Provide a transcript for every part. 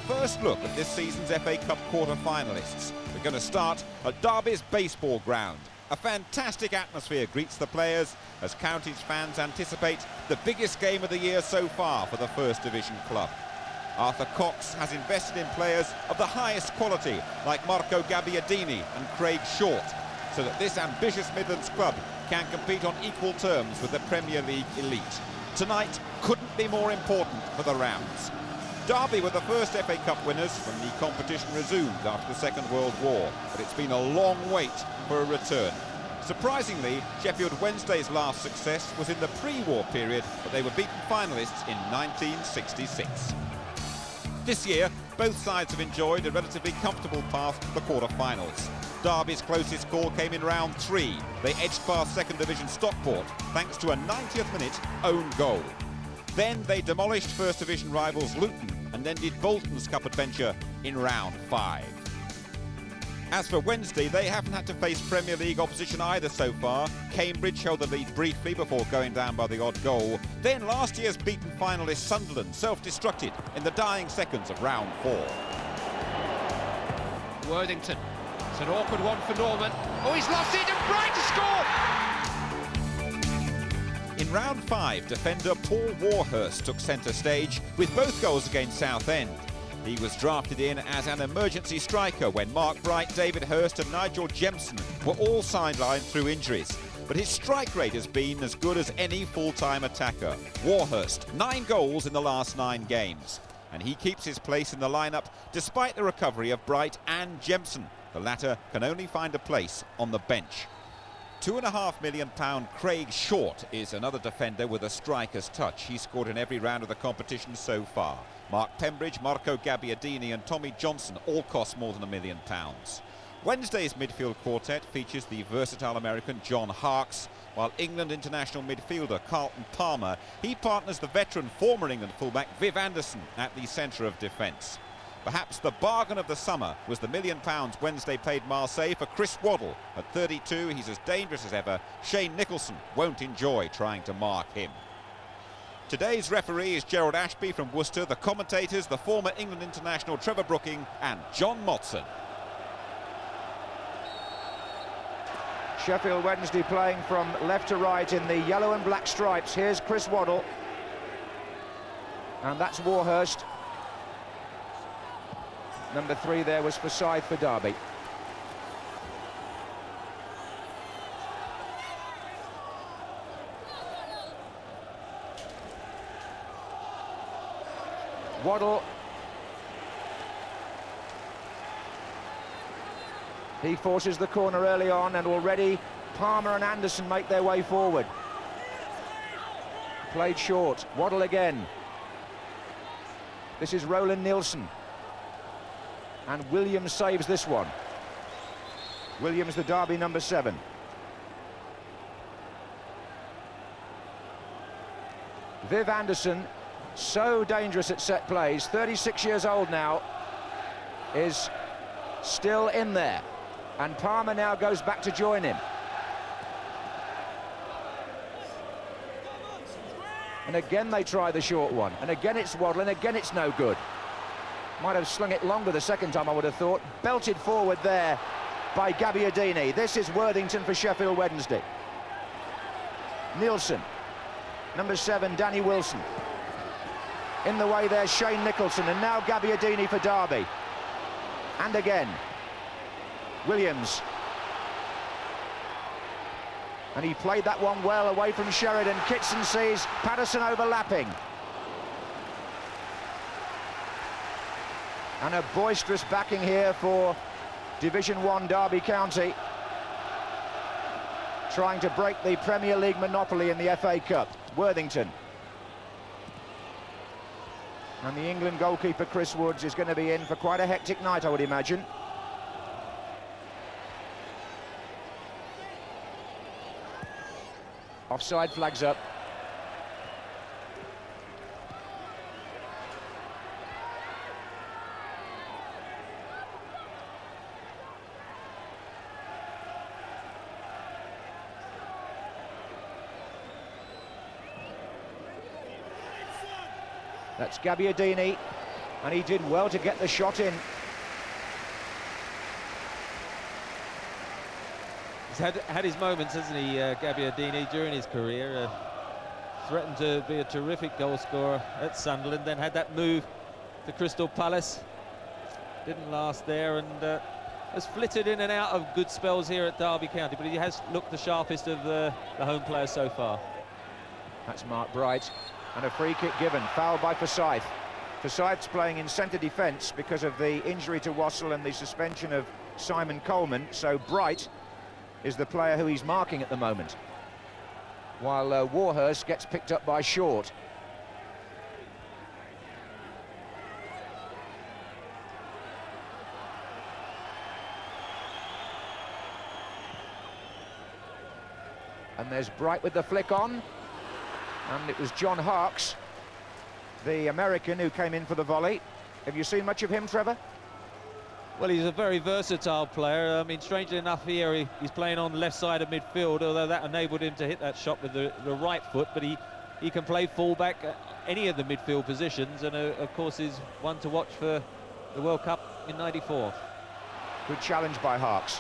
first look at this season's FA Cup quarter-finalists. We're going to start at Derby's baseball ground. A fantastic atmosphere greets the players as Counties fans anticipate the biggest game of the year so far for the First Division club. Arthur Cox has invested in players of the highest quality like Marco Gabbiadini and Craig Short, so that this ambitious Midlands club can compete on equal terms with the Premier League elite. Tonight couldn't be more important for the Rounds. Derby were the first FA Cup winners when the competition resumed after the Second World War, but it's been a long wait for a return. Surprisingly, Sheffield Wednesday's last success was in the pre-war period, but they were beaten finalists in 1966. This year, both sides have enjoyed a relatively comfortable path to the quarter-finals. Derby's closest score came in round 3. They edged past Second Division Stockport thanks to a 90th minute own goal. Then they demolished First Division rivals Luton and ended Bolton's cup adventure in round 5. As for Wednesday, they haven't had to face Premier League opposition either so far. Cambridge held the lead briefly before going down by the odd goal. Then last year's beaten finalist Sunderland self-destructed in the dying seconds of round 4. Worthington. It's an awkward one for Norman. Oh, he's lost it, and Bright to score! In round 5, defender Paul Warhurst took centre stage with both goals against Southend. He was drafted in as an emergency striker when Mark Bright, David Hurst and Nigel Jemson were all sidelined through injuries. But his strike rate has been as good as any full-time attacker. Warhurst, 9 goals in the last 9 games. And he keeps his place in the lineup despite the recovery of Bright and Jemson. The latter can only find a place on the bench. £2.5 million Craig Short is another defender with a striker's touch. He scored in every round of the competition so far. Mark Pembridge, Marco Gabbiadini and Tommy Johnson all cost more than £1 million. Wednesday's midfield quartet features the versatile American John Harkes, while England international midfielder Carlton Palmer, he partners the veteran former England fullback Viv Anderson at the centre of defence. Perhaps the bargain of the summer was the £1 million Wednesday paid Marseille for Chris Waddle. At 32, he's as dangerous as ever. Shane Nicholson won't enjoy trying to mark him. Today's referee is Gerald Ashby from Worcester. The commentators, the former England international Trevor Brooking and John Motson. Sheffield Wednesday playing from left to right in the yellow and black stripes. Here's Chris Waddle. And that's Warhurst. Number 3 there was Forsyth for Derby. Waddle. He forces the corner early on, and already Palmer and Anderson make their way forward. Played short. Waddle again. This is Roland Nielsen. And Williams saves this one. Williams, the Derby number 7. Viv Anderson, so dangerous at set plays, 36 years old now, is still in there. And Palmer now goes back to join him. And again they try the short one. And again it's Waddle, and again it's no good. Might have slung it longer the second time, I would have thought. Belted forward there by Gabbiadini. This is Worthington for Sheffield Wednesday. Nielsen. Number 7, Danny Wilson. In the way there, Shane Nicholson. And now Gabbiadini for Derby. And again. Williams. And he played that one well away from Sheridan. Kitson sees Patterson overlapping. And a boisterous backing here for Division 1 Derby County, trying to break the Premier League monopoly in the FA Cup. Worthington. And the England goalkeeper Chris Woods is going to be in for quite a hectic night, I would imagine. Offside flags up. That's Gabbiadini. And he did well to get the shot in. He's had his moments, hasn't he, Gabbiadini, during his career. Threatened to be a terrific goal scorer at Sunderland, then had that move to Crystal Palace. Didn't last there, and has flitted in and out of good spells here at Derby County, but he has looked the sharpest of the home players so far. That's Mark Bright, and a free kick given, fouled by Forsyth. Forsyth's playing in centre defence because of the injury to Wassell and the suspension of Simon Coleman, so Bright is the player who he's marking at the moment, while Warhurst gets picked up by Short. And there's Bright with the flick on, and it was John Harkes, the American, who came in for the volley. Have you seen much of him, Trevor? Well, he's a very versatile player. I mean, strangely enough here, he's playing on the left side of midfield, although that enabled him to hit that shot with the right foot, but he can play fullback at any of the midfield positions, and of course is one to watch for the World Cup in '94. Good challenge by Harkes.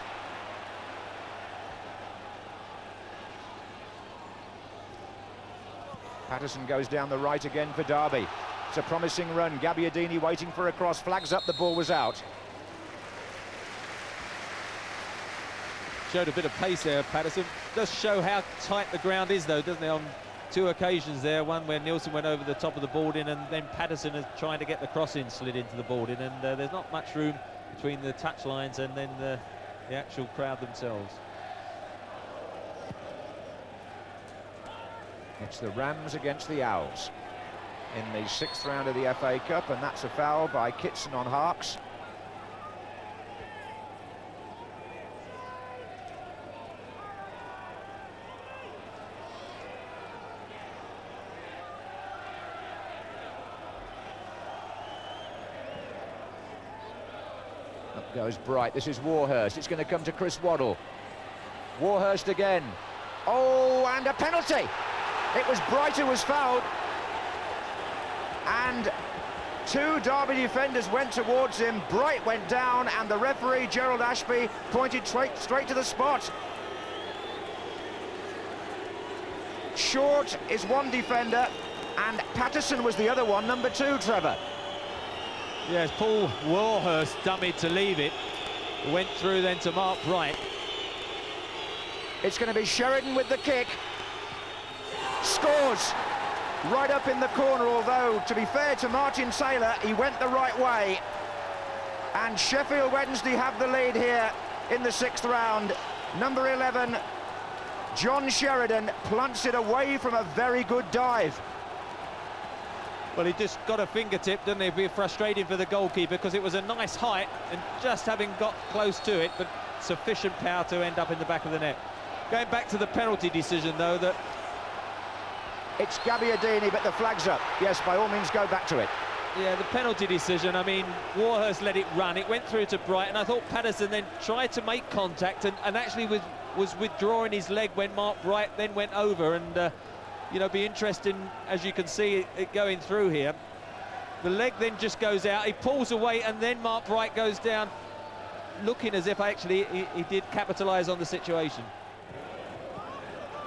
Patterson goes down the right again for Derby. It's a promising run. Gabbiadini waiting for a cross, flags up, the ball was out. Showed a bit of pace there, Patterson. Does show how tight the ground is, though, doesn't it? On two occasions there, one where Nielsen went over the top of the boarding, and then Patterson is trying to get the cross in, slid into the boarding, and there's not much room between the touch lines and then the actual crowd themselves. It's the Rams against the Owls in the 6th round of the FA Cup, and that's a foul by Kitson on Harkes. Up goes Bright. This is Warhurst. It's going to come to Chris Waddle. Warhurst again. Oh, and a penalty! It was Bright who was fouled, and two Derby defenders went towards him. Bright went down, and the referee, Gerald Ashby, pointed straight to the spot. Short is one defender, and Patterson was the other one, number 2, Trevor. Yes, Paul Warhurst dummied to leave it. Went through then to Mark Bright. It's going to be Sheridan with the kick. Scores right up in the corner, although, to be fair to Martin Taylor, he went the right way. And Sheffield Wednesday have the lead here in the 6th round. Number 11, John Sheridan, plants it away from a very good dive. Well, he just got a fingertip, didn't he? It'd be frustrating for the goalkeeper because it was a nice height and just having got close to it, but sufficient power to end up in the back of the net. Going back to the penalty decision, though, that... It's Gabbiadini, but the flag's up. Yes, by all means, go back to it. Yeah, the penalty decision, I mean, Warhurst let it run. It went through to Bright, and I thought Patterson then tried to make contact and actually was withdrawing his leg when Mark Bright then went over. And, you know, be interesting, as you can see it going through here. The leg then just goes out. He pulls away, and then Mark Bright goes down, looking as if actually he did capitalise on the situation.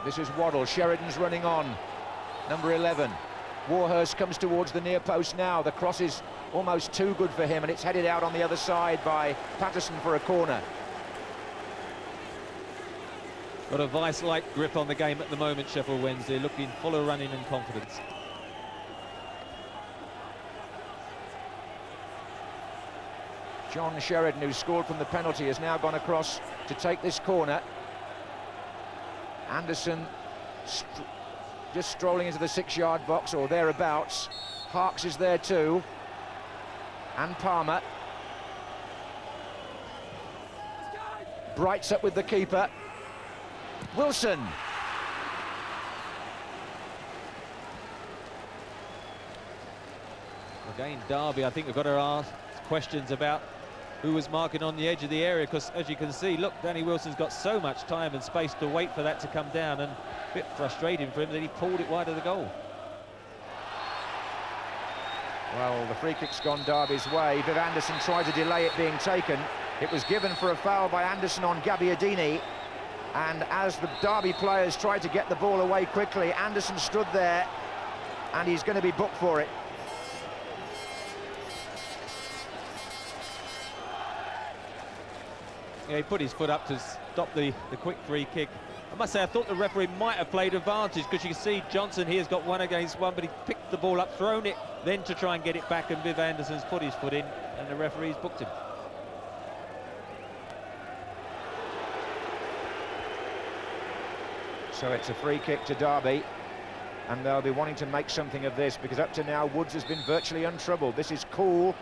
This is Waddle. Sheridan's running on. Number 11. Warhurst comes towards the near post now. The cross is almost too good for him, and it's headed out on the other side by Patterson for a corner. Got a vice-like grip on the game at the moment, Sheffield Wednesday, looking full of running and confidence. John Sheridan, who scored from the penalty, has now gone across to take this corner. Anderson just strolling into the 6-yard box or thereabouts. Harkes is there too, and Palmer. Bright's up with the keeper. Wilson. Again, Derby, I think we've got to ask questions about who was marking on the edge of the area, because as you can see, look, Danny Wilson's got so much time and space to wait for that to come down, and a bit frustrating for him that he pulled it wide of the goal. Well, the free kick's gone Derby's way. Viv Anderson tried to delay it being taken. It was given for a foul by Anderson on Gabbiadini. And as the Derby players tried to get the ball away quickly, Anderson stood there, and he's going to be booked for it. Yeah, he put his foot up to stop the quick free kick. I must say, I thought the referee might have played advantage, because you can see Johnson here's got 1 against 1, but he picked the ball up, thrown it, then to try and get it back, and Viv Anderson's put his foot in, and the referee's booked him. So it's a free kick to Derby, and they'll be wanting to make something of this, because up to now Woods has been virtually untroubled. This is cool,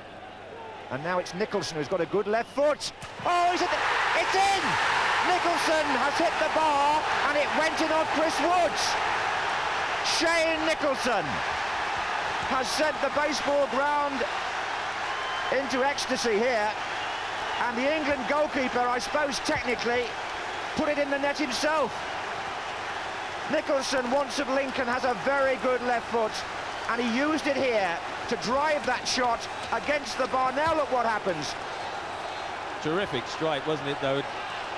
and now it's Nicholson who's got a good left foot. Oh, it's in! Nicholson has hit the bar, and it went in on Chris Woods. Shane Nicholson has sent the baseball ground into ecstasy here, and the England goalkeeper, I suppose technically, put it in the net himself. Nicholson, once of Lincoln, has a very good left foot, and he used it here to drive that shot against the bar. Now look what happens. Terrific strike, wasn't it, though? It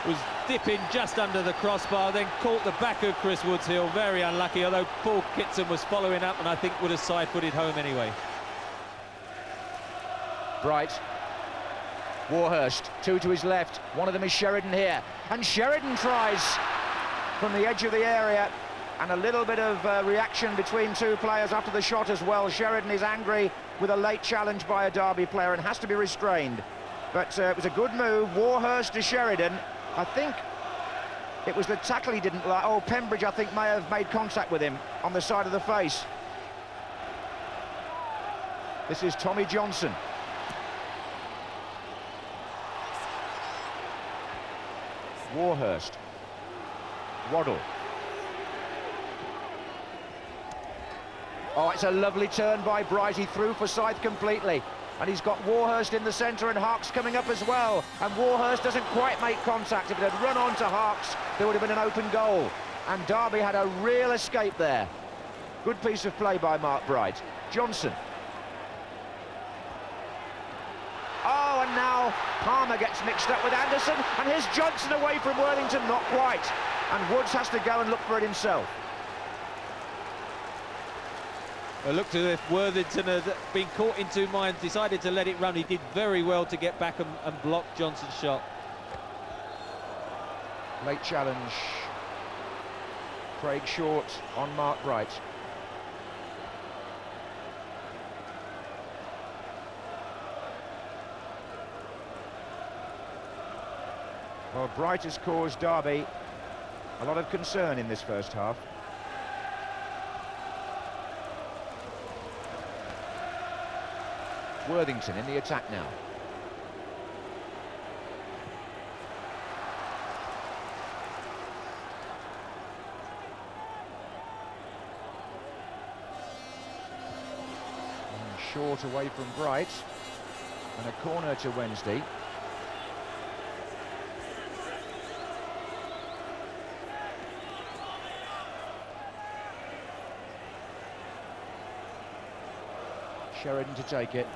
was dipping just under the crossbar, then caught the back of Chris Woods' heel. Very unlucky, although Paul Kitson was following up, and I think would have side-footed home anyway. Bright. Warhurst, 2 to his left. One of them is Sheridan here, and Sheridan tries from the edge of the area, and a little bit of reaction between two players after the shot as well. Sheridan is angry with a late challenge by a Derby player and has to be restrained. But it was a good move. Warhurst to Sheridan. I think it was the tackle he didn't like. Oh, Pembridge, I think, may have made contact with him on the side of the face. This is Tommy Johnson. Warhurst. Waddle. Oh, it's a lovely turn by Bright. He threw Forsyth completely, and he's got Warhurst in the centre, and Harkes coming up as well, and Warhurst doesn't quite make contact. If it had run on to Harkes, there would have been an open goal, and Derby had a real escape there. Good piece of play by Mark Bright. Johnson. Oh, and now Palmer gets mixed up with Anderson, and here's Johnson away from Worthington, not quite, and Woods has to go and look for it himself. It looked as if Worthington had been caught in two minds, decided to let it run. He did very well to get back and block Johnson's shot. Late challenge. Craig Short on Mark Bright. Well, Bright has caused Derby a lot of concern in this first half. Worthington in the attack now. And short away from Bright, and a corner to Wednesday. Sheridan to take it.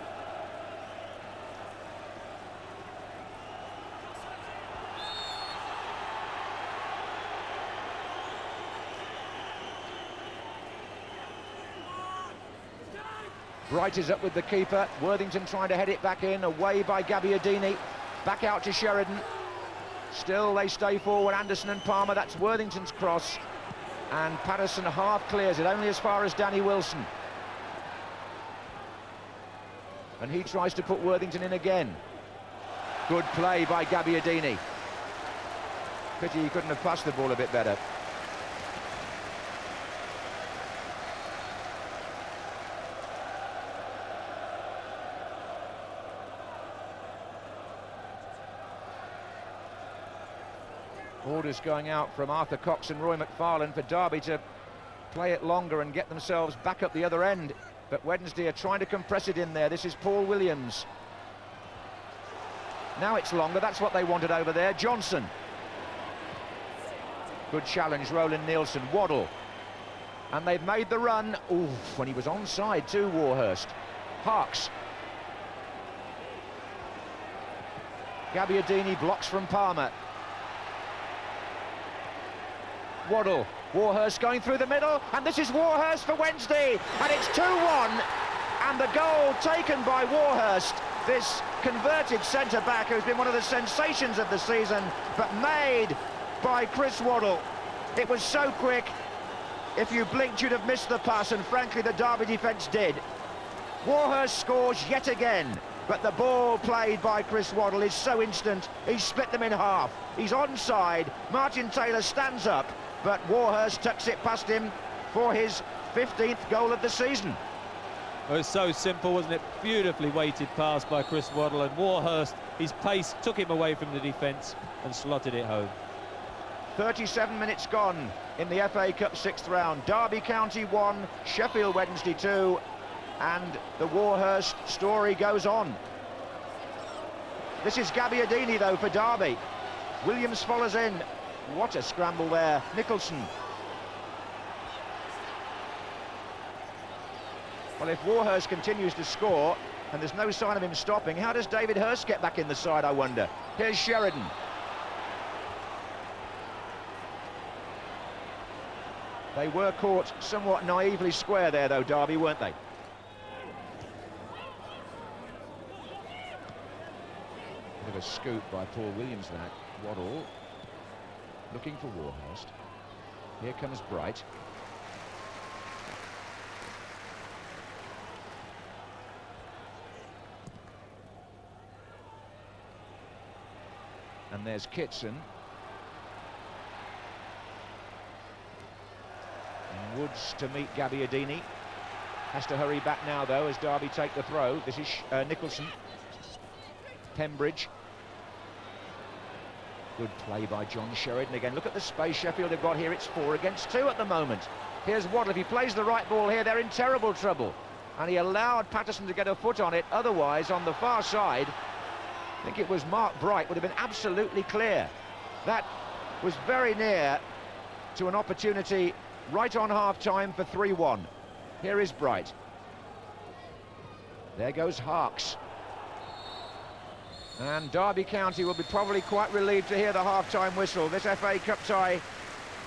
Bright is up with the keeper. Worthington trying to head it back in, away by Gabbiadini. Back out to Sheridan. Still they stay forward, Anderson and Palmer. That's Worthington's cross. And Patterson half clears it, only as far as Danny Wilson. And he tries to put Worthington in again. Good play by Gabbiadini. Pity he couldn't have passed the ball a bit better. Orders going out from Arthur Cox and Roy McFarlane for Derby to play it longer and get themselves back up the other end. But Wednesday are trying to compress it in there. This is Paul Williams. Now it's longer, that's what they wanted over there. Johnson. Good challenge, Roland Nielsen. Waddle. And they've made the run. Ooh, when he was onside too, Warhurst. Harks. Gabbiadini blocks from Palmer. Waddle. Warhurst going through the middle, and this is Warhurst for Wednesday, and it's 2-1, and the goal taken by Warhurst, this converted centre-back who's been one of the sensations of the season, but made by Chris Waddle. It was so quick, if you blinked you'd have missed the pass, and frankly the Derby defence did. Warhurst scores yet again, but the ball played by Chris Waddle is so instant, he's split them in half. He's onside, Martin Taylor stands up, but Warhurst tucks it past him for his 15th goal of the season. It was so simple, wasn't it? Beautifully weighted pass by Chris Waddle, and Warhurst, his pace took him away from the defence and slotted it home. 37 minutes gone in the FA Cup 6th round. Derby County 1, Sheffield Wednesday 2, and the Warhurst story goes on. This is Gabbiadini though for Derby. Williams follows in. What a scramble there. Nicholson. Well, if Warhurst continues to score, and there's no sign of him stopping, how does David Hurst get back in the side, I wonder? Here's Sheridan. They were caught somewhat naively square there, though, Derby, weren't they? Bit of a scoop by Paul Williams, that. Waddle. Looking for Warhurst. Here comes Bright. And there's Kitson. And Woods to meet Gabbiadini. Has to hurry back now, though, as Derby take the throw. This is Nicholson. Pembridge. Good play by John Sheridan again. Look at the space Sheffield have got here. It's 4 against 2 at the moment. Here's Waddle. If he plays the right ball here, they're in terrible trouble. And he allowed Patterson to get a foot on it. Otherwise, on the far side, I think it was Mark Bright, would have been absolutely clear. That was very near to an opportunity right on half-time for 3-1. Here is Bright. There goes Harks. And Derby County will be probably quite relieved to hear the half-time whistle. This FA Cup tie,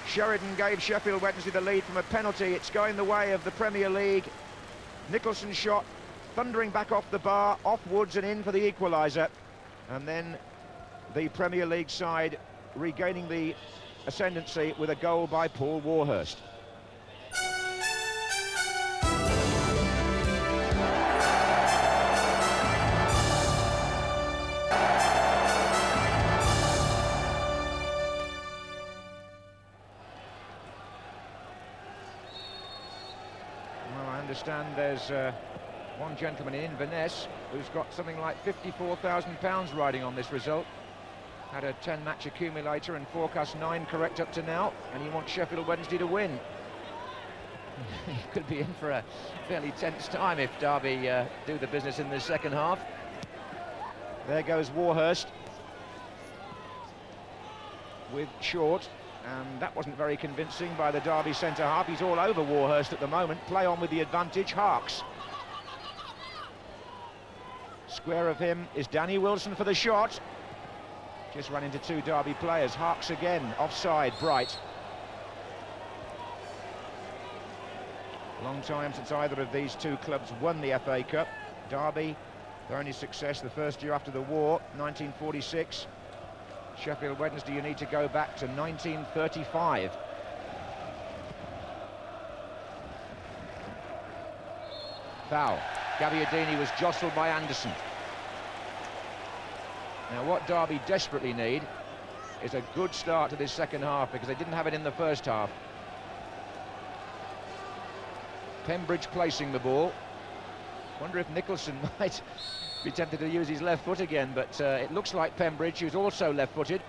Sheridan gave Sheffield Wednesday the lead from a penalty. It's going the way of the Premier League. Nicholson's shot thundering back off the bar, off Woods and in for the equaliser. And then the Premier League side regaining the ascendancy with a goal by Paul Warhurst. I understand there's one gentleman in Inverness who's got something like £54,000 riding on this result. Had a 10-match accumulator and forecast 9 correct up to now, and he wants Sheffield Wednesday to win. He could be in for a fairly tense time if Derby do the business in the second half. There goes Warhurst with Short. And that wasn't very convincing by the Derby centre-half. He's all over Warhurst at the moment. Play on with the advantage. Harks. Square of him is Danny Wilson for the shot. Just ran into 2 Derby players. Harks again. Offside. Bright. Long time since either of these 2 clubs won the FA Cup. Derby, their only success the first year after the war, 1946. Sheffield Wednesday, you need to go back to 1935. Foul. Gabbiadini was jostled by Anderson. Now what Derby desperately need is a good start to this second half, because they didn't have it in the first half. Pembridge placing the ball. Wonder if Nicholson might be tempted to use his left foot again, but it looks like Pembridge, who's also left-footed.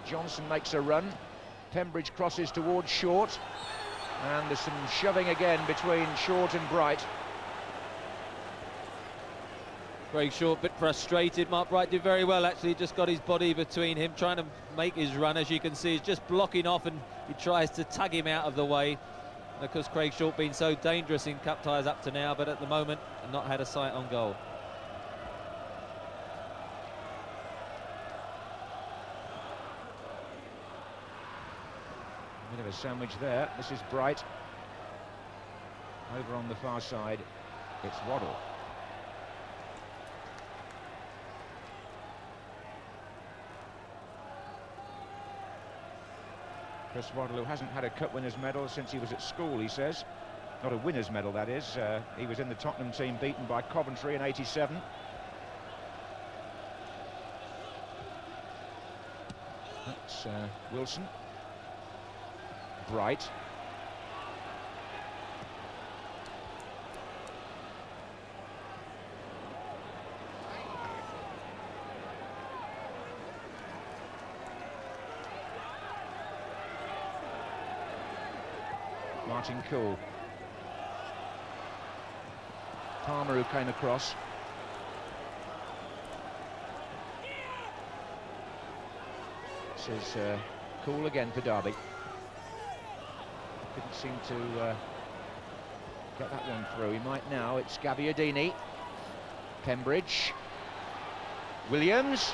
Johnson makes a run. Pembridge crosses towards Short, and there's some shoving again between Short and Bright. Very short, bit frustrated. Mark Bright did very well, actually. Just got his body between him, trying to make his run. As you can see, he's just blocking off, and he tries to tug him out of the way. because Craig Short been so dangerous in cup ties up to now, but at the moment not had a sight on goal. Bit of a sandwich there. This is Bright. Over on the far side, it's Waddle. Chris Waddle, who hasn't had a cup winners medal since he was at school, he says. Not a winners medal, that is. He was in the Tottenham team, beaten by Coventry in '87. That's Wilson. Bright. Martin Cool. Palmer, who came across. This is Cool again for Derby. Didn't seem to get that one through. He might now. It's Gabbiadini. Pembridge. Williams.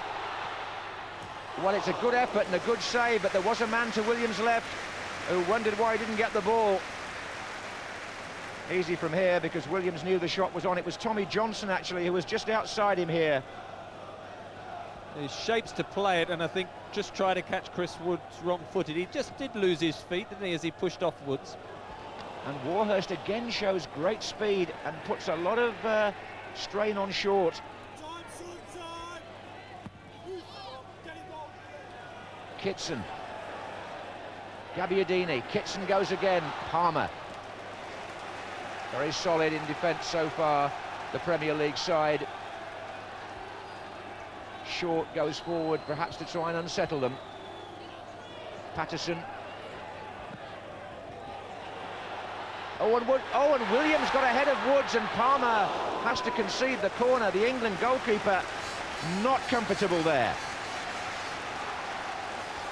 Well, it's a good effort and a good save, but there was a man to Williams' left who wondered why he didn't get the ball. Easy from here because Williams knew the shot was on. It was Tommy Johnson, actually, who was just outside him here. He shapes to play it, and I think just try to catch Chris Woods wrong-footed. He just did lose his feet, didn't he, as he pushed off Woods. And Warhurst again shows great speed and puts a lot of strain on Short. Kitson. Gabbiadini. Kitson goes again. Palmer. Very solid in defence so far, the Premier League side. Short goes forward, perhaps to try and unsettle them. Patterson. And Williams got ahead of Woods, and Palmer has to concede the corner. The England goalkeeper not comfortable there.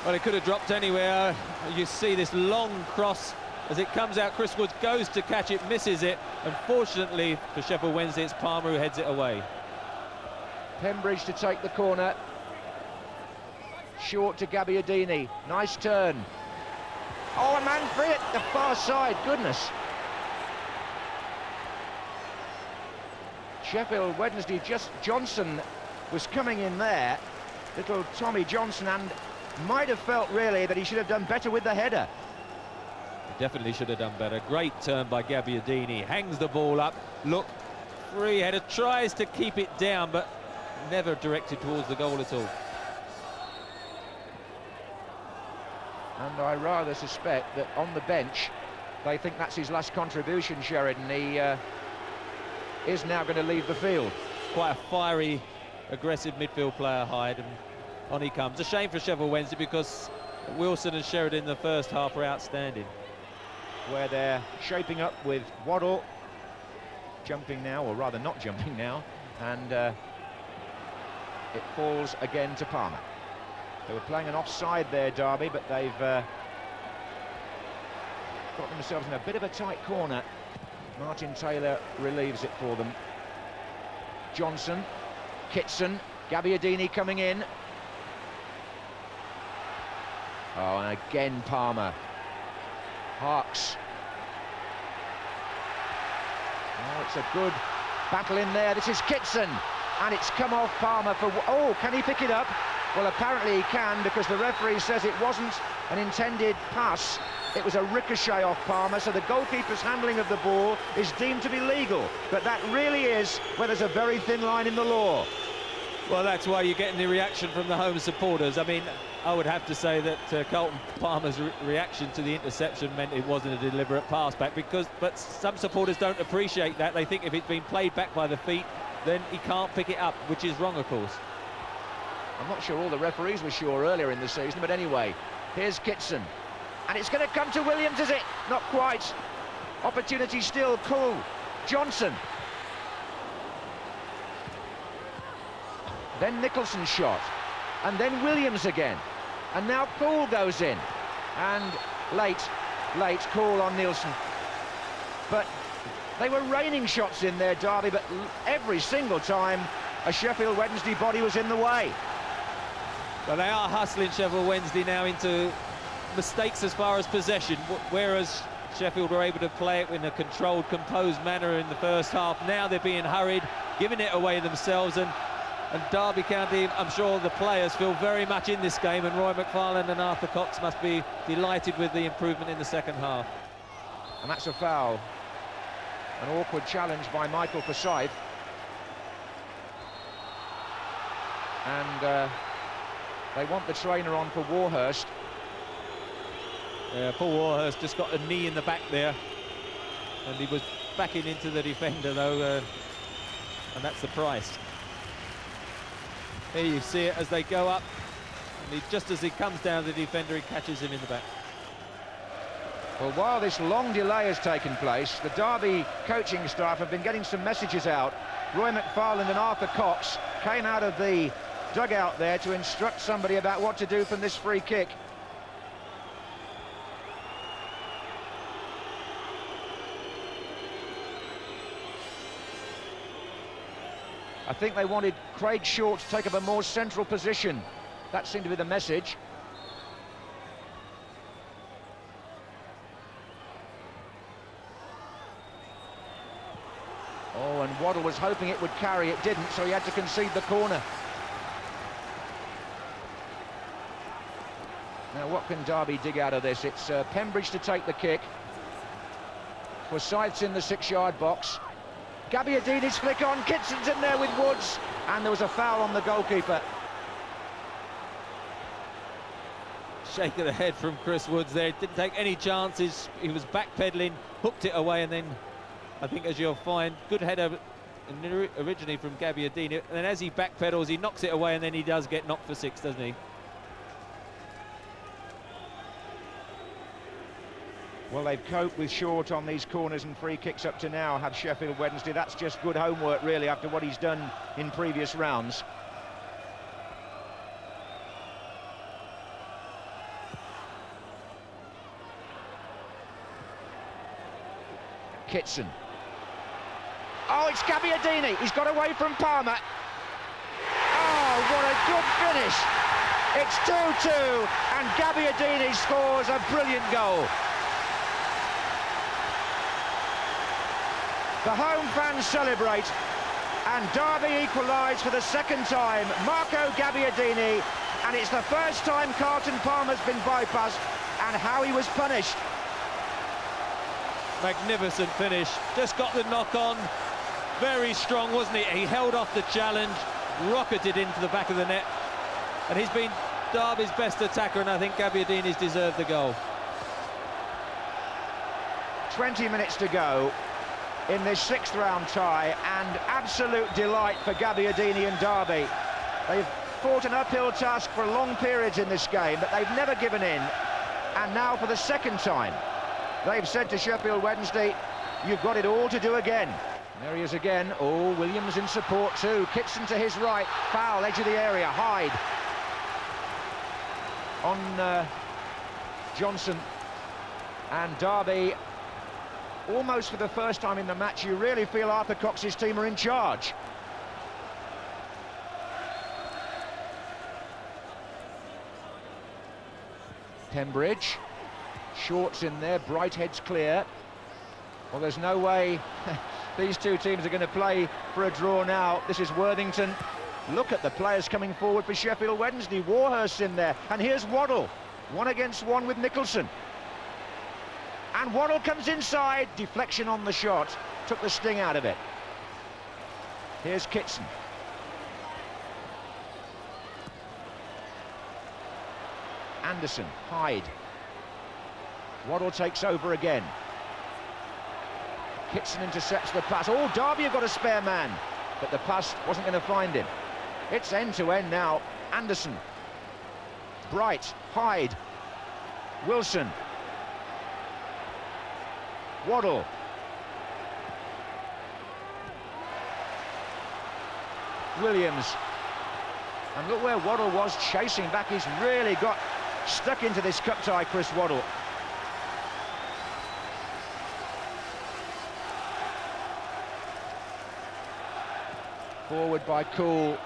Well, it could have dropped anywhere. You see this long cross as it comes out. Chris Woods goes to catch it, misses it. Unfortunately for Sheffield Wednesday, it's Palmer who heads it away. Pembridge to take the corner. Short to Gabbiadini. Nice turn. Oh, a man free at the far side. Goodness. Sheffield Wednesday, just Johnson was coming in there. Little Tommy Johnson, and might have felt really that he should have done better with the header. He definitely should have done better. Great turn by Gabbiadini. Hangs the ball up. Look, free header, tries to keep it down, but never directed towards the goal at all. And I rather suspect that on the bench they think that's his last contribution, Sheridan. He is now going to leave the field. Quite a fiery, aggressive midfield player, Hyde, and on he comes. A shame for Sheffield Wednesday because Wilson and Sheridan in the first half were outstanding. Where they're shaping up with Waddle jumping now, or rather not jumping now, and it falls again to Palmer. They were playing an offside there, Derby, but they've got themselves in a bit of a tight corner. Martin Taylor relieves it for them. Johnson, Kitson, Gabbiadini coming in. Oh, and again Palmer. Harks. Oh, it's a good battle in there. This is Kitson, and it's come off Palmer for... Oh, can he pick it up? Well, apparently he can, because the referee says it wasn't an intended pass. It was a ricochet off Palmer, so the goalkeeper's handling of the ball is deemed to be legal. But that really is where there's a very thin line in the law. Well, that's why you're getting the reaction from the home supporters. I mean, I would have to say that Carlton Palmer's reaction to the interception meant it wasn't a deliberate pass back, but some supporters don't appreciate that. They think if it's been played back by the feet, then he can't pick it up, which is wrong, of course. I'm not sure all the referees were sure earlier in the season, but anyway, here's Kitson. And it's going to come to Williams, is it? Not quite. Opportunity still. Cool. Johnson. Then Nicholson's shot. And then Williams again. And now Cool goes in. And late call on Nielsen. but they were raining shots in there, Derby, but every single time a Sheffield Wednesday body was in the way. Well, they are hustling Sheffield Wednesday now into mistakes as far as possession, whereas Sheffield were able to play it in a controlled, composed manner in the first half. Now they're being hurried, giving it away themselves, and Derby County, I'm sure the players feel very much in this game, and Roy McFarlane and Arthur Cox must be delighted with the improvement in the second half. And that's a foul. An awkward challenge by Michael Forsyth. And they want the trainer on for Warhurst. Paul Warhurst just got a knee in the back there, and he was backing into the defender though, and that's the price. Here you see it as they go up, and just as he comes down the defender, he catches him in the back. Well, while this long delay has taken place, the Derby coaching staff have been getting some messages out. Roy McFarlane and Arthur Cox came out of the dugout there to instruct somebody about what to do from this free kick. I think they wanted Craig Short to take up a more central position. That seemed to be the message. Oh, and Waddle was hoping it would carry, it didn't, so he had to concede the corner. Now, what can Derby dig out of this? It's Pembridge to take the kick. Forsyth's in the 6-yard box. Gabbiadini's flick on, Kitson's in there with Woods, and there was a foul on the goalkeeper. Shake of the head from Chris Woods there, didn't take any chances, he was backpedaling, hooked it away, and then I think, as you'll find, good header originally from Gabbiadini, and then as he backpedals he knocks it away, and then he does get knocked for 6, doesn't he? Well, they've coped with Short on these corners and free kicks up to now, have Sheffield Wednesday. That's just good homework, really, after what he's done in previous rounds. Kitson. Oh, it's Gabbiadini. He's got away from Palmer. Oh, what a good finish. It's 2-2, and Gabbiadini scores a brilliant goal. The home fans celebrate, and Derby equalise for the second time. Marco Gabbiadini, and it's the first time Carlton Palmer's been bypassed, and how he was punished. Magnificent finish, just got the knock on, very strong, wasn't he? He held off the challenge, rocketed into the back of the net, and he's been Derby's best attacker, and I think Gabbiadini's deserved the goal. 20 minutes to go in this 6th round tie, and absolute delight for Gabbiadini and Derby. They've fought an uphill task for long periods in this game, but they've never given in, and now for the second time they've said to Sheffield Wednesday, you've got it all to do again. There he is again. Oh, Williams in support too. Kitson to his right, foul, edge of the area. Hyde on Johnson, and Derby, almost for the first time in the match, you really feel Arthur Cox's team are in charge. Pembridge, Short's in there, Brighthead's clear. Well, there's no way these two teams are going to play for a draw now. This is Worthington. Look at the players coming forward for Sheffield Wednesday. Warhurst's in there, and here's Waddle, 1-against-1 with Nicholson. And Waddle comes inside, deflection on the shot, took the sting out of it. Here's Kitson. Anderson, Hyde. Waddle takes over again. Kitson intercepts the pass. Oh, Derby have got a spare man, but the pass wasn't going to find him. It's end-to-end now. Anderson, Bright, Hyde, Wilson, Waddle. Williams. And look where Waddle was chasing back. He's really got stuck into this cup tie, Chris Waddle. Forward by Cool.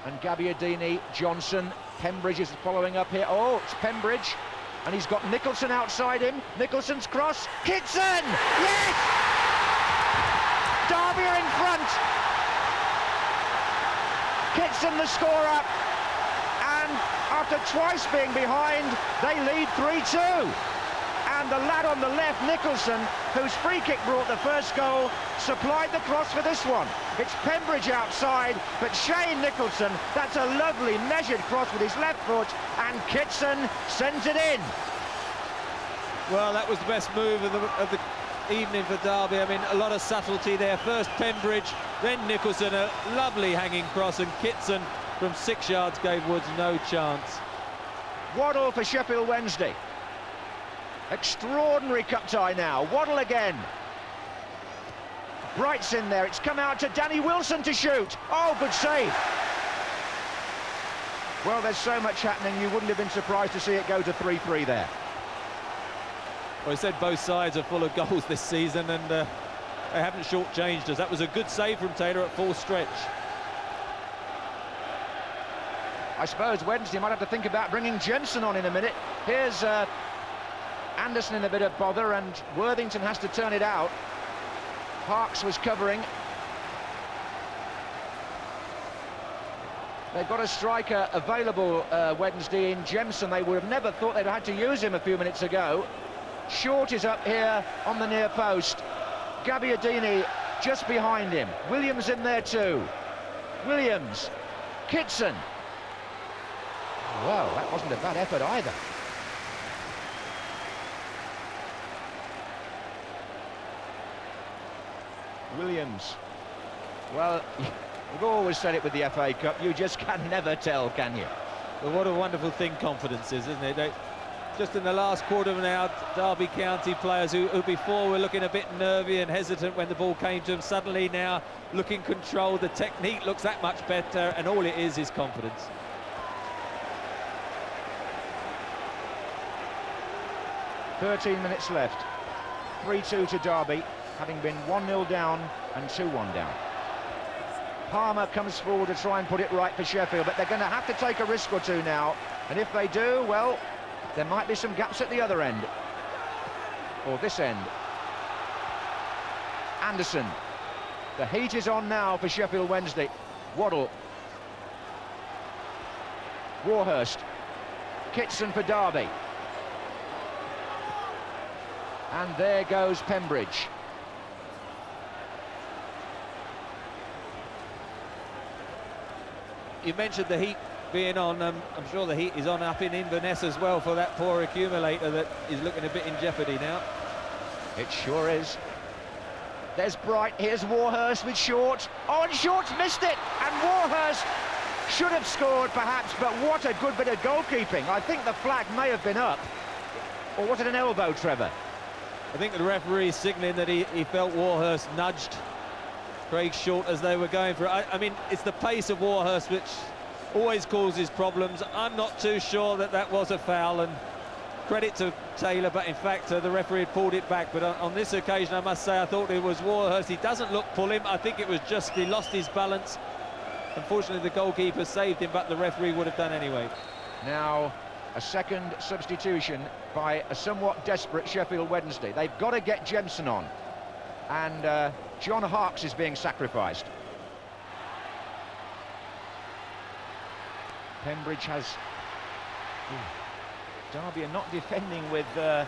And Gabbiadini, Johnson. Pembridge is following up here. Oh, it's Pembridge. And he's got Nicholson outside him. Nicholson's cross. Kitson! Yes! Derby are in front. Kitson the scorer. And after twice being behind, they lead 3-2. And the lad on the left, Nicholson, whose free kick brought the first goal, supplied the cross for this one. It's Pembridge outside, but Shane Nicholson, that's a lovely measured cross with his left foot, and Kitson sends it in. Well, that was the best move of the evening for Derby. I mean, a lot of subtlety there. First Pembridge, then Nicholson, a lovely hanging cross, and Kitson from 6 yards gave Woods no chance. Waddle for Sheffield Wednesday. Extraordinary cup tie now. Waddle again. Bright's in there. It's come out to Danny Wilson to shoot. Oh, good save. Well, there's so much happening, you wouldn't have been surprised to see it go to 3-3 there. Well, I said both sides are full of goals this season, and they haven't shortchanged us. That was a good save from Taylor at full stretch. I suppose Wednesday might have to think about bringing Jensen on in a minute. Here's Anderson in a bit of bother, and Worthington has to turn it out. Parks was covering. They've got a striker available Wednesday in Jensen. They would have never thought they'd had to use him a few minutes ago. Short is up here on the near post. Gabbiadini just behind him. Williams in there too. Williams. Kitson. Well, that wasn't a bad effort either. Williams. Well, we've always said it with the FA Cup, you just can never tell, can you? Well, what a wonderful thing confidence is, isn't it? Just in the last quarter of an hour, Derby County players who before were looking a bit nervy and hesitant when the ball came to them, suddenly now looking controlled. The technique looks that much better, and all it is confidence. "13 minutes left. 3-2 to Derby, having been 1-0 down and 2-1 down. Palmer comes forward to try and put it right for Sheffield, but they're going to have to take a risk or two now. And if they do, well, there might be some gaps at the other end. Or this end. Anderson. The heat is on now for Sheffield Wednesday. Waddle. Warhurst. Kitson for Derby. And there goes Pembridge. You mentioned the heat being on. I'm sure the heat is on up in Inverness as well for that poor accumulator that is looking a bit in jeopardy now. It sure is. There's Bright, here's Warhurst with Short. Oh, and Short's missed it, and Warhurst should have scored perhaps, but what a good bit of goalkeeping. I think the flag may have been up. Or was it an elbow, Trevor? I think the referee signalling that he felt Warhurst nudged Craig Short as they were going for it. I mean, it's the pace of Warhurst which always causes problems. I'm not too sure that was a foul, and credit to Taylor, but in fact the referee had pulled it back. But on this occasion, I must say, I thought it was Warhurst. He doesn't look pull him. I think it was just he lost his balance. Unfortunately, the goalkeeper saved him, but the referee would have done anyway. Now, a second substitution by a somewhat desperate Sheffield Wednesday. They've got to get Jensen on. And John Harkes is being sacrificed. Pembridge has... Derby are not defending with a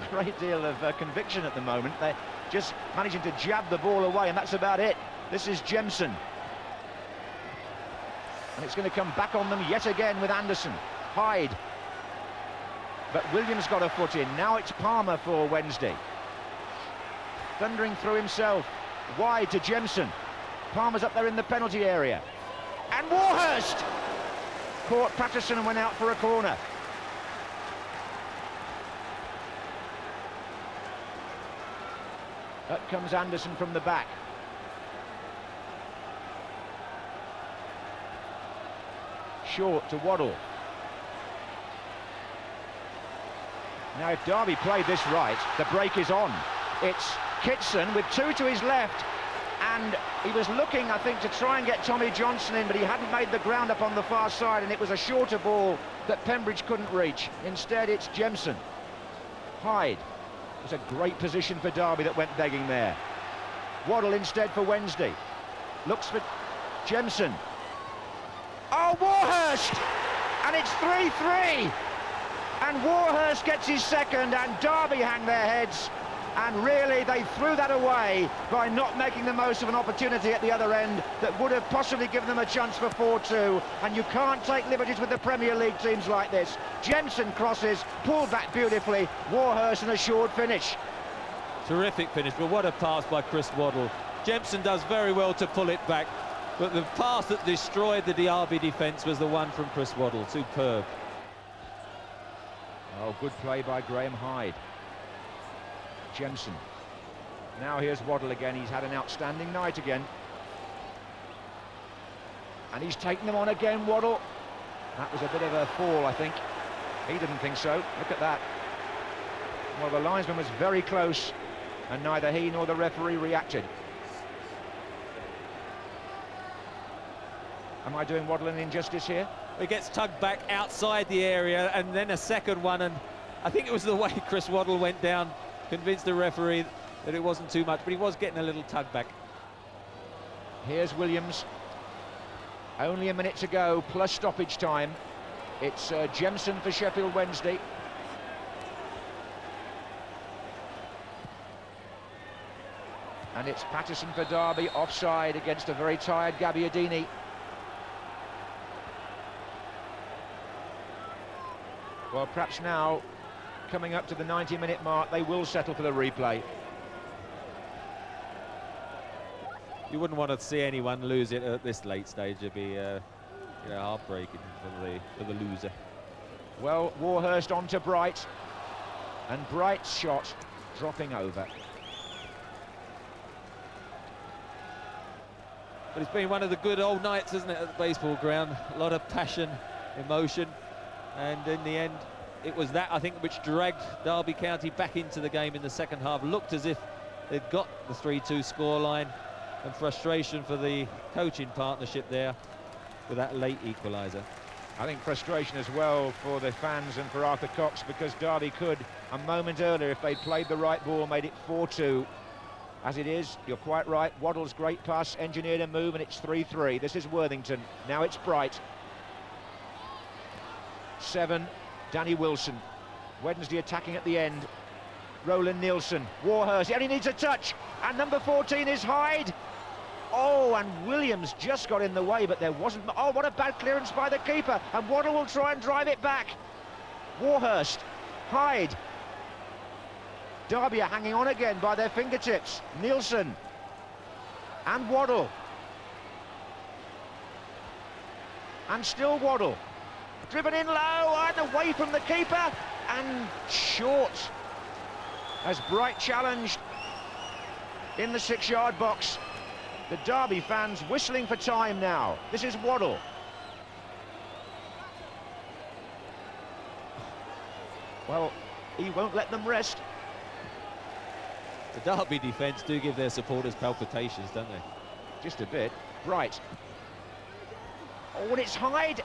great deal of conviction at the moment. They're just managing to jab the ball away, and that's about it. This is Jensen. And it's going to come back on them yet again with Anderson. Hyde. But Williams got a foot in. Now it's Palmer for Wednesday. Thundering through himself. Wide to Jensen. Palmer's up there in the penalty area. And Warhurst caught Patterson and went out for a corner. Up comes Anderson from the back. Short to Waddle. Now, if Derby played this right, the break is on. It's Kitson with two to his left, and he was looking, I think, to try and get Tommy Johnson in, but he hadn't made the ground up on the far side, and it was a shorter ball that Pembridge couldn't reach. Instead, it's Jemson. Hyde. It was a great position for Derby that went begging there. Waddle instead for Wednesday. Looks for Jemson. Oh, Warhurst! And it's 3-3! And Warhurst gets his second, and Derby hang their heads. And really, they threw that away by not making the most of an opportunity at the other end that would have possibly given them a chance for 4-2. And you can't take liberties with the Premier League teams like this. Jemson crosses, pulled back beautifully. Warhurst an assured finish. Terrific finish, but what a pass by Chris Waddle. Jemson does very well to pull it back, but the pass that destroyed the Derby defence was the one from Chris Waddle. Superb. Oh, good play by Graham Hyde. Jemson. Now here's Waddle again. He's had an outstanding night again. And he's taken them on again, Waddle. That was a bit of a fall, I think. He didn't think so. Look at that. Well, the linesman was very close, and neither he nor the referee reacted. Am I doing Waddle an injustice here? He gets tugged back outside the area, and then a second one, and I think it was the way Chris Waddle went down, convinced the referee that it wasn't too much, but he was getting a little tug back. Here's Williams. Only a minute to go, plus stoppage time. It's Jemson for Sheffield Wednesday. And it's Patterson for Derby, offside against a very tired Gabbiadini. Well, perhaps now, coming up to the 90-minute mark, they will settle for the replay. You wouldn't want to see anyone lose it at this late stage. It'd be heartbreaking for the loser. Well, Warhurst on to Bright, and Bright's shot dropping over. But it's been one of the good old nights, isn't it, at the baseball ground? A lot of passion, emotion, and in the end, it was that, I think, which dragged Derby County back into the game in the second half. Looked as if they'd got the 3-2 scoreline, and frustration for the coaching partnership there with that late equaliser. I think frustration as well for the fans and for Arthur Cox, because Derby could, a moment earlier, if they'd played the right ball, made it 4-2. As it is, you're quite right, Waddle's great pass engineered a move, and it's 3-3. This is Worthington, now it's Bright. 7, Danny Wilson. Wednesday attacking at the end. Roland Nielsen, Warhurst, he only needs a touch, and number 14 is Hyde. Oh, and Williams just got in the way, but there wasn't. Oh, what a bad clearance by the keeper, and Waddle will try and drive it back. Warhurst, Hyde. Derby are hanging on again by their fingertips. Nielsen and Waddle. And still Waddle. Driven in low and away from the keeper, and short as Bright challenged in the 6-yard box. The Derby fans whistling for time now. This is Waddle. Well, he won't let them rest. The Derby defence do give their supporters palpitations, don't they? Just a bit. Bright. Oh, and it's Hyde.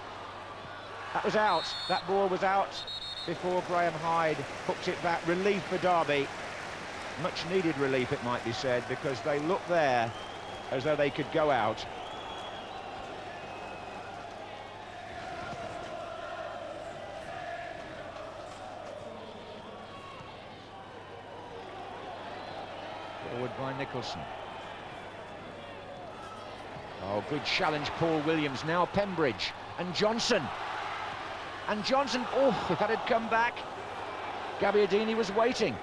That was out. That ball was out before Graham Hyde hooked it back. Relief for Derby. Much needed relief, it might be said, because they looked there as though they could go out. Forward by Nicholson. Oh, good challenge, Paul Williams. Now Pembridge and Johnson. And Johnson, oh, if that had come back, Gabbiadini was waiting.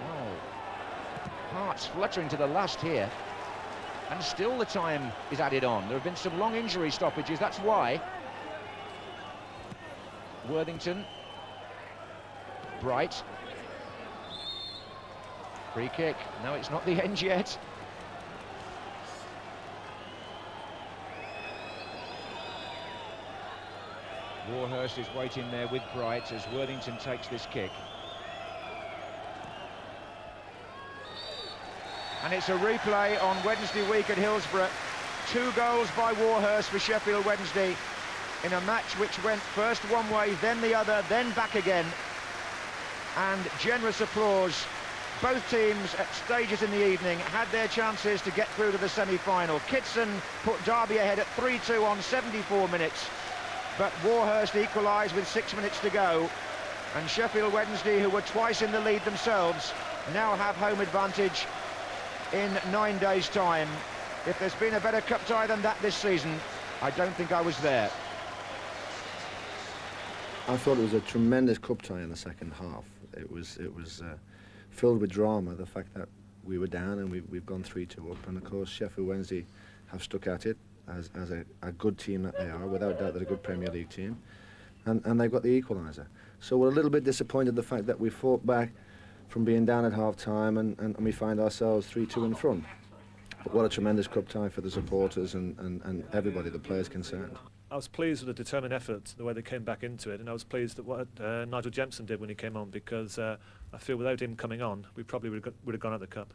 Oh, hearts fluttering to the last here. And still the time is added on. There have been some long injury stoppages, that's why. Worthington. Bright. Free kick. No, it's not the end yet. Warhurst is waiting there with Bright as Worthington takes this kick. And it's a replay on Wednesday week at Hillsborough. 2 goals by Warhurst for Sheffield Wednesday in a match which went first one way, then the other, then back again. And generous applause. Both teams at stages in the evening had their chances to get through to the semi-final. Kitson put Derby ahead at 3-2 on 74 minutes, but Warhurst equalised with 6 minutes to go. And Sheffield Wednesday, who were twice in the lead themselves, now have home advantage in 9 days' time. If there's been a better cup tie than that this season, I don't think I was there. I thought it was a tremendous cup tie in the second half. It was filled with drama, the fact that we were down and we've gone 3-2 up, and of course Sheffield Wednesday have stuck at it as a good team that they are, without doubt they're a good Premier League team, and they've got the equaliser. So we're a little bit disappointed the fact that we fought back from being down at half time and we find ourselves 3-2 in front. But what a tremendous cup tie for the supporters and everybody, the players concerned. I was pleased with the determined effort, the way they came back into it, and I was pleased at what Nigel Jemson did when he came on, because I feel without him coming on, we probably would have gone at the cup.